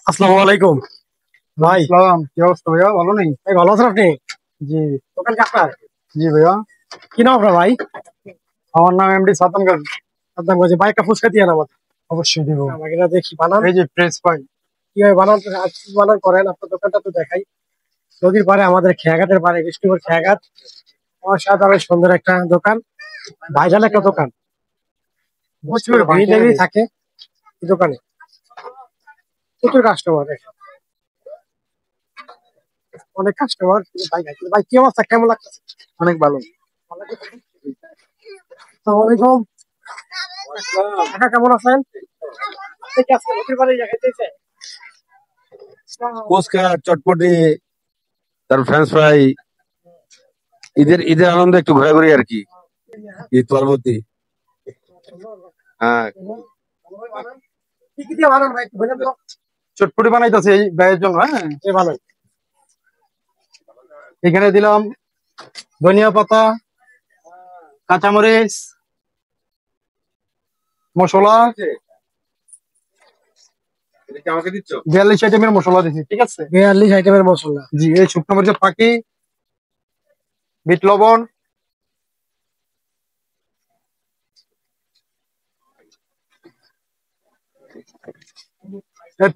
আসসালামু আলাইকুম ভাই। সালাম, কি অবস্থা ভাইয়া? ভালো নেই? ভাই ভালো আছেন আপনি? জি। দোকান কি আপনার? জি ভাইয়া, কি নাম আপনার ভাই? আমার নাম এমডি সাদ্দাম গাজী। সাদ্দাম গাজী ভাই, একটা ফুচকা দিয়ে আমাদের। অবশ্যই দিব। আমাকে না দেখি বানান, এই যে ফ্রেশ পাই। কিভাবে বানান বানান করেন আপনার দোকানটা তো দেখাই। নদীর পাড়ে আমাদের খেয়াঘাটের পাড়ে, বিষ্ণুপুর খেয়াঘাট, অসাধারণ সুন্দর একটা দোকান, ভাইরাল একটা দোকান। প্রচুর ভিড় লেগেই থাকে এই দোকানে, প্রচুর কাস্টমার, অনেক কাস্টমার। ভাই ভাই কি অবস্থা, কেমন লাগছে? অনেক ভালো। আসসালামু আলাইকুম কাকা, কেমন আছেন? আপনি কি আজকে নদীর পাড়ে খাইতেছেন? ফুচকা, চটপটি, তারপর ফ্রেঞ্চ ফ্রাই। ঈদের ঈদের আনন্দ একটু ঘোরাঘুরি আর কি, ঈদ পরবর্তী। হ্যাঁ, কি কি দিয়ে বানান ভাই, একটু বলেন তো? চটপটি বানাইতেছে এই ভাইয়ের জন্য। হ্যাঁ, এই ভালোই। এখানে দিলাম ধনিয়া পাতা, কাঁচামরিচ, মশলা, আমাকে দিচ্ছ? 42 আইটেমের মশলা দিছি। ঠিক আছে? 42 আইটেমের মশলা। জি। এই শুকনো মরিচের ফাঁকি, বিট লবণ,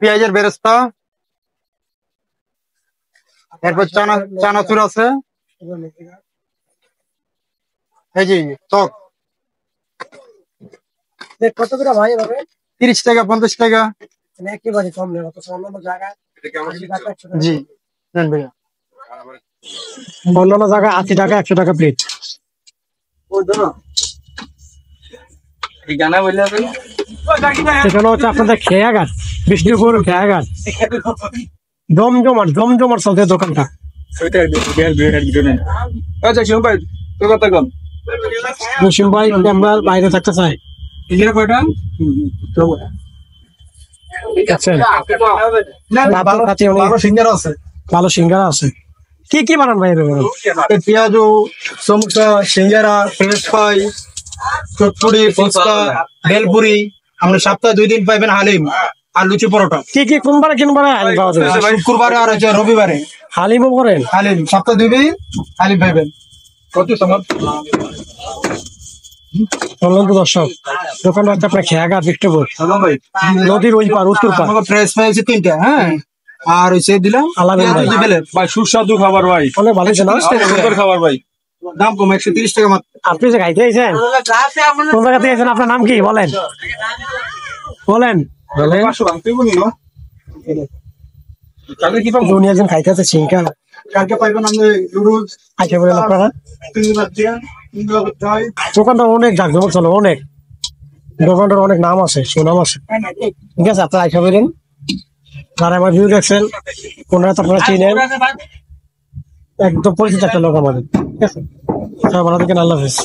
পেঁয়াজের বেরেস্তা, এরপর চানাচুর আছে, এই যে টক। কত করে ভাই এভাবে? 30 টাকা, 50 টাকা। মানে একেবারে কম নেই, অথচ অন্যান্য জায়গায় জি নেন ভাইয়া। অন্যান্য জায়গায় 80 টাকা 100 টাকা প্লেট। সেখানে হচ্ছে আপনাদের খেয়াঘাট, বিষ্ণুপুর খেয়াঘাট, জমজমাট জমজমাট চলছে দোকানটা। মুসিম ভাই ক্যামেরার বাইরে থাকতে চাই। ভালো সিঙ্গারা আছে। কি কি বানান ভাই? পেঁয়াজু, সমুচা, সিঙ্গারা, ফ্রেঞ্চ ফ্রাই, চটপুরি, ফুচকা, ভেলপুরি। আপনি সপ্তাহে 2 দিন পাইবেন হালিম আর লুচি পরোটা। কি কি কোনবারে কিনবারে হালিম পাওয়া যাবে? শুক্রবারে আর হচ্ছে রবিবারে হালিমও করেন? হালিম সপ্তাহে 2 দিন হালিম পাইবেন। বললাম তো দর্শক, দোকান হচ্ছে আপনার খেয়াঘাট, বিষ্ণুপুর নদীর ওই পার, উত্তর পার। ফ্রেশ ফ্রাই আছে 3টা। হ্যাঁ, আর হইছে দিলাম আলামিন ভাই। ভাই সুস্বাদু খাবার ভাই, অনেক ভালো হয়েছে না? সুন্দর খাবার ভাই। দাম কম, 130 টাকা মাত্র। আপনি যে খাইতে আইছেন, কোন জায়গা থেকে আইছেন? আপনার নাম কি বলেন? বলেন উনি একজন খাইতে আছে সিঙ্গারা। কালকে পাইবেন আপনি নুডলস। আইসা বলেন আপনারা। দোকানটা অনেক জাকজমক চলে, অনেক দোকানটার অনেক নাম আছে, সুনাম আছে। ঠিক আছে, আপনারা আইসা বলেন। যারা আমার ভিউ দেখছেন, কোনটা তো আপনারা চিনেন, একদম পরিচিত একটা লোক আমাদের। ঠিক আছে, সবাই ভালো থাকেন, আল্লাহ হাফেজ।